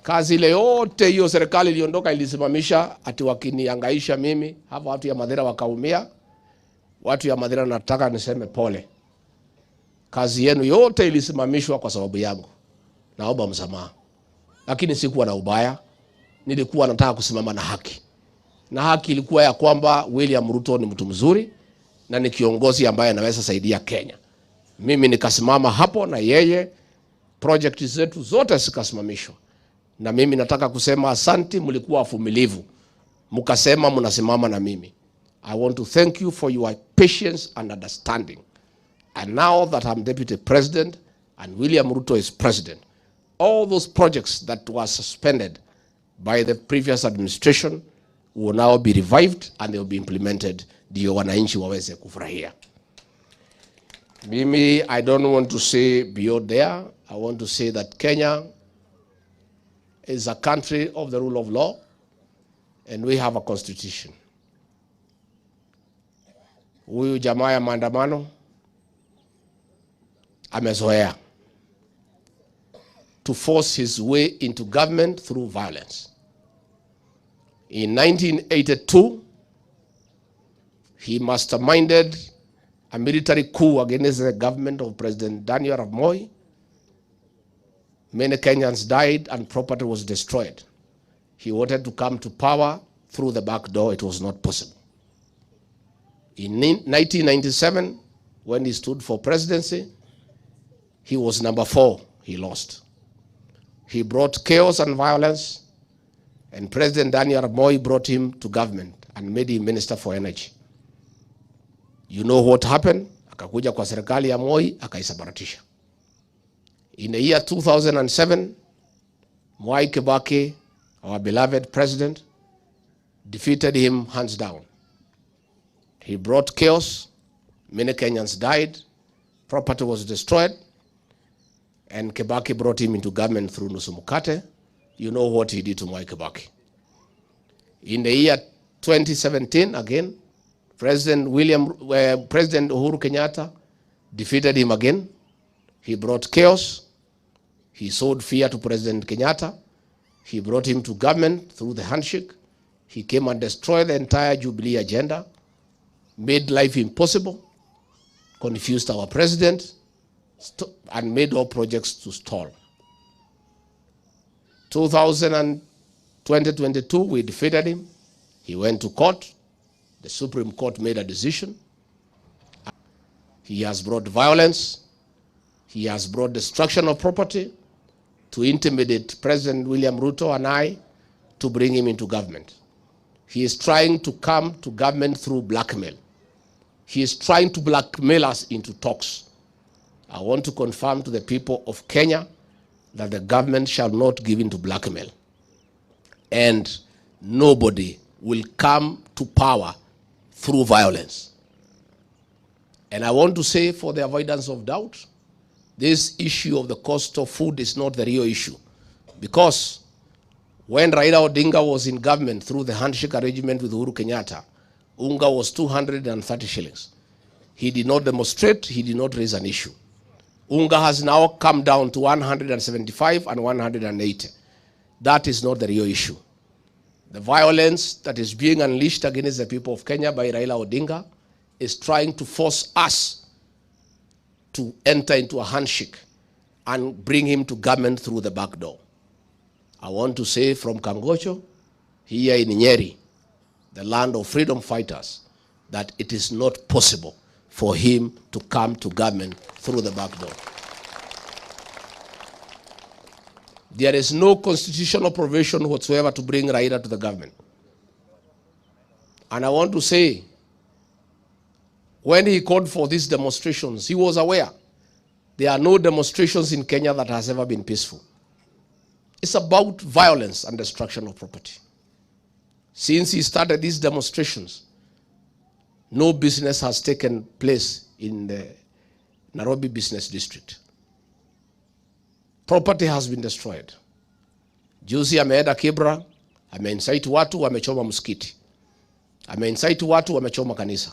Kazi ile yote hiyo serikali iliondoka ilisimamisha, ati wakiniangaisha mimi, hapa watu ya Madera wakaumia. Watu ya Madera nataka niseme pole. Kazi yenu yote ilisimamishwa kwa sababu yangu. Naomba msamaha. Lakini sikuwa na ubaya. Nilikuwa nataka kusimama na haki. Na haki ilikuwa ya kwamba William Ruto ni mtu mzuri na ni kiongozi ambaye anaweza saidia Kenya. Mimi nikasimama hapo na yeye, project zetu zote zikasimamishwa. Na mimi nataka kusema asante, mlikuwa wavumilivu. Mkasema mnasimama na mimi. I want to thank you for your patience and understanding. And now that I'm Deputy President and William Ruto is President, all those projects that were suspended by the previous administration will now be revived and they will be implemented. Ndio wananchi waweze kufurahia. Mimi, I don't want to say beyond there. I want to say that Kenya is a country of the rule of law and we have a constitution. Huyu jamaa ya mandamano amezoea to force his way into government through violence. In 1982, he masterminded a military coup against the government of President Dan.K. Moi. Many Kenyans died and property was destroyed. He wanted to come to power through the back door. It was not possible. In 1997, when he stood for presidency, he was number 4. He lost. He brought chaos and violence, and President Dan.K. Moi brought him to government and made him Minister for Energy. You know what happened? Akakuja kwa serikali ya Moi, akaisabaratisha. In the year 2007, Mwai Kibaki, our beloved president, defeated him hands down. He brought chaos, many Kenyans died, property was destroyed, and Kibaki brought him into government through nusu mkate. You know what he did to Mwai Kibaki. In the year 2017, again, President Uhuru Kenyatta defeated him again. He brought chaos. He sowed fear to President Kenyatta. He brought him to government through the handshake. He came and destroyed the entire Jubilee agenda, made life impossible, confused our president, and made all projects to stall. 2022, we defeated him. He went to court. The Supreme Court made a decision. He has brought violence. He has brought destruction of property to intimidate President William Ruto and I to bring him into government. He is trying to come to government through blackmail. He is trying to blackmail us into talks. I want to confirm to the people of Kenya that the government shall not give in to blackmail. And nobody will come to power through violence. And I want to say, for the avoidance of doubt, this issue of the cost of food is not the real issue. Because when Raila Odinga was in government through the handshake arrangement with Uhuru Kenyatta, unga was 230 shillings. He did not demonstrate, he did not raise an issue. Unga has now come down to 175 and 180. That is not the real issue. The violence that is being unleashed against the people of Kenya by Raila Odinga is trying to force us to enter into a handshake and bring him to government through the back door. I want to say from Kangocho, here in Nyeri, the land of freedom fighters, that it is not possible for him to come to government through the back door. There is no constitutional provision whatsoever to bring Raila to the government. And I want to say, when he called for these demonstrations, he was aware there are no demonstrations in Kenya that has ever been peaceful. It's about violence and destruction of property. Since he started these demonstrations, no business has taken place in the Nairobi Business District. Property has been destroyed. Juzi ameenda Kibra, ameincite watu wamechoma msikiti. Ameincite watu wamechoma kanisa.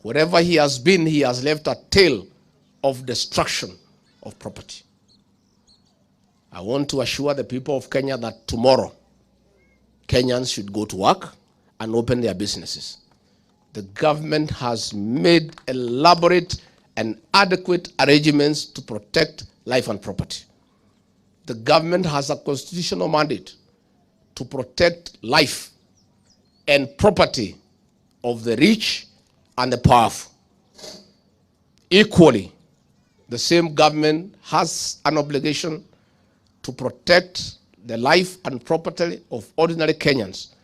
Wherever he has been, he has left a tale of destruction of property. I want to assure the people of Kenya that tomorrow, Kenyans should go to work and open their businesses. The government has made elaborate and adequate arrangements to protect life and property. The government has a constitutional mandate to protect life and property of the rich and the powerful. Equally, the same government has an obligation to protect the life and property of ordinary Kenyans,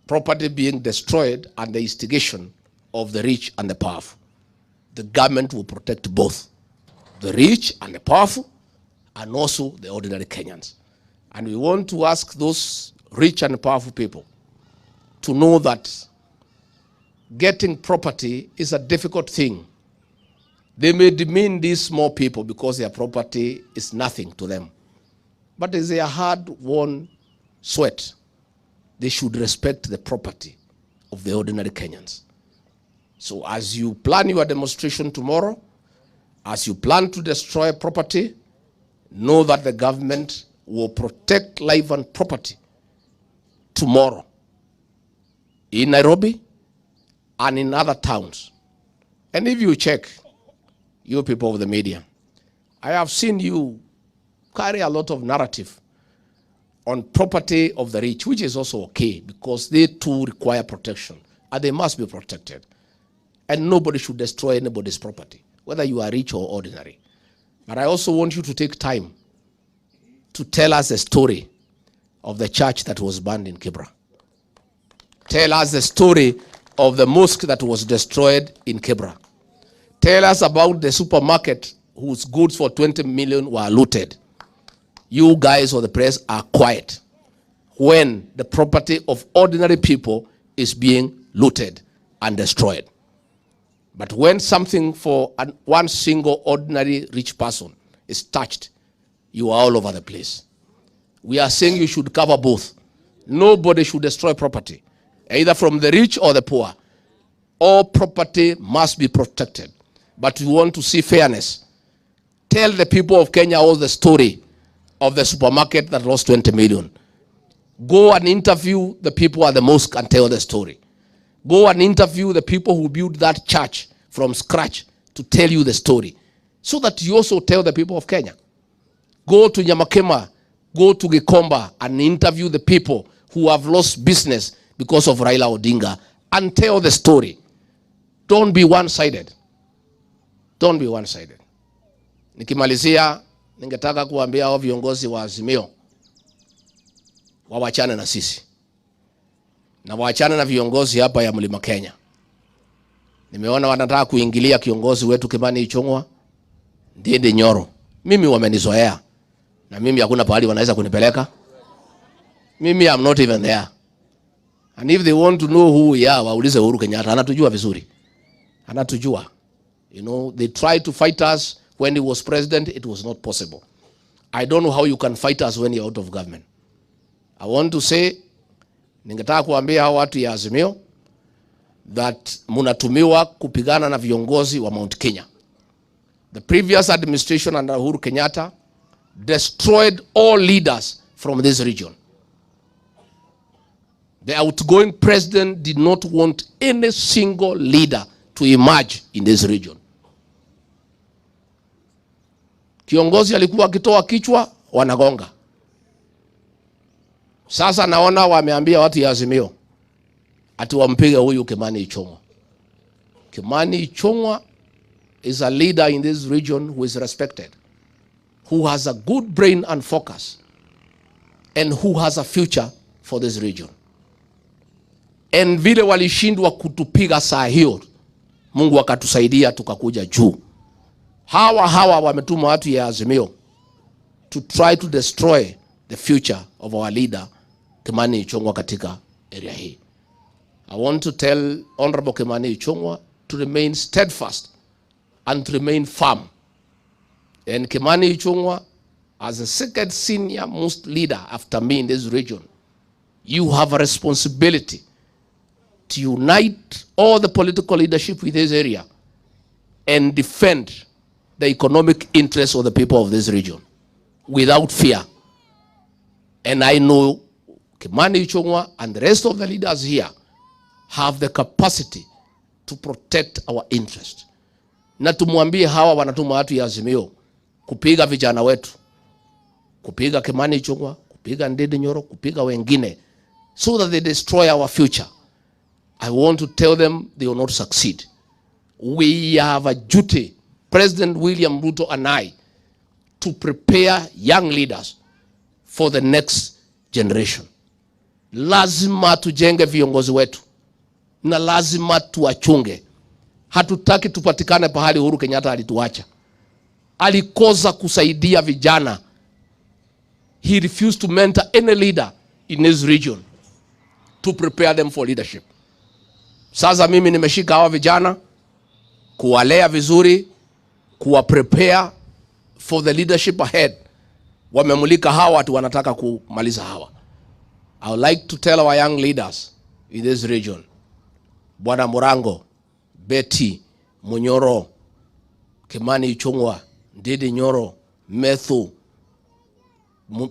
property being destroyed at the instigation of the rich and the powerful. The government will protect both the rich and the powerful, and also the ordinary Kenyans. And we want to ask those rich and powerful people to know that getting property is a difficult thing. They may demean these small people because their property is nothing to them. But it's their hard-won sweat. They should respect the property of the ordinary Kenyans. So as you plan your demonstration tomorrow, as you plan to destroy property, know that the government will protect life and property tomorrow in Nairobi and in other towns. And if you check, you people of the media, I have seen you carry a lot of narrative on property of the rich, which is also okay because they too require protection and they must be protected. And nobody should destroy anybody's property, whether you are rich or ordinary. But I also want you to take time to tell us the story of the church that was burned in Kibra. Tell us the story of the mosque that was destroyed in Kibra. Tell us about the supermarket whose goods for 20 million were looted. You guys or the press are quiet when the property of ordinary people is being looted and destroyed. But when something for one single ordinary rich person is touched, you are all over the place. We are saying you should cover both. Nobody should destroy property, either from the rich or the poor. All property must be protected. But we want to see fairness. Tell the people of Kenya all the story of the supermarket that lost 20 million. Go and interview the people at the mosque and tell the story. Go and interview the people who built that church from scratch to tell you the story, so that you also tell the people of Kenya. Go to Nyamakema, go to Gikomba and interview the people who have lost business because of Raila Odinga and tell the story. Don't be one-sided. Don't be one-sided. Nikimalizia, ningetaka kuambia hao viongozi wa Azimio wawachane na sisi. Na wawachane na viongozi hapa ya Mlima Kenya. Nimeona wanataka kuingilia kiongozi wetu Kimani Ichung'wa, Ndindi Nyoro. Mimi wamenizoea. Na mimi hakuna pahali wanaweza kunipeleka. Mimi I'm not even there. And if they want to know who we are, waulize Uhuru Kenyatta. Anatujua vizuri. Anatujua. You know, they tried to fight us when he was president. It was not possible. I don't know how you can fight us when you're out of government. I want to say, ningetaka kuambia hao watu ya Azimio that munatumiwa kupigana na viongozi wa Mount Kenya. The previous administration under Uhuru Kenyatta destroyed all leaders from this region. The outgoing president did not want any single leader to emerge in this region. Kiongozi alikuwa akitoa kichwa, wanagonga. Sasa naona wameambia watu ya Azimio ati wampige huyu Kimani Ichung'wa. Kimani Ichung'wa is a leader in this region who is respected, who has a good brain and focus, and who has a future for this region. And vile walishindwa kutupiga saa hiyo, Mungu akatusaidia tukakuja juu. Hawa wametuma watu ya Azimio to try to destroy the future of our leader Kimani Ichung'wa katika area hii. I want to tell Honorable Kimani Ichung'wa to remain steadfast and to remain firm. And Kimani Ichung'wa, as the second senior most leader after me in this region, you have a responsibility to unite all the political leadership with this area and defend the economic interests of the people of this region. without fear. And I know Kimani Ichung'wah and the rest of the leaders here have the capacity to protect our interest. Na tumwambie hawa wanatuma watu ya Azimio kupiga vijana wetu, kupiga Kimani Ichung'wah, kupiga Ndindi Nyoro, kupiga wengine, so that they destroy our future. I want to tell them they will not succeed. We have a duty, President William Ruto and I, to prepare young leaders for the next generation. Lazima tujenge viongozi wetu na lazima tuwachunge. Hatutaki tupatikane pahali Uhuru Kenyatta alituacha. Alikosa kusaidia vijana. He refused to mentor any leader in his region to prepare them for leadership. Sasa mimi nimeshika hawa vijana kuwalea vizuri, kuwa prepare for the leadership ahead. Wamemulika hawa watu wanataka kumaliza hawa. I would like to tell our young leaders in this region, Bwana Murango, Betty, Munyoro, Kimani Ichung'wah, Ndindi Nyoro, Methu,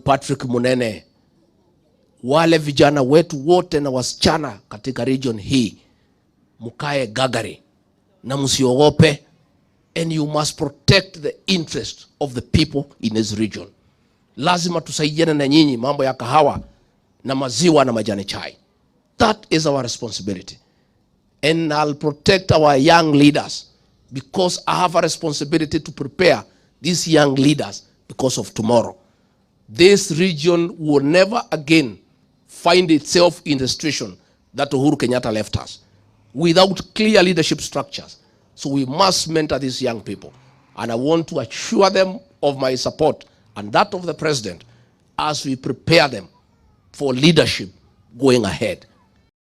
Patrick Munene, wale vijana wetu wote na wasichana katika region hii, mukae gagari na musiogope, and you must protect the interest of the people in this region. Lazima tusaidiane na nyinyi mambo ya kahawa na maziwa na majani chai. That is our responsibility. And I'll protect our young leaders because I have a responsibility to prepare these young leaders because of tomorrow. This region will never again find itself in the situation that Uhuru Kenyatta left us, without clear leadership structures. So we must mentor these young people. And I want to assure them of my support and that of the president as we prepare them for leadership going ahead.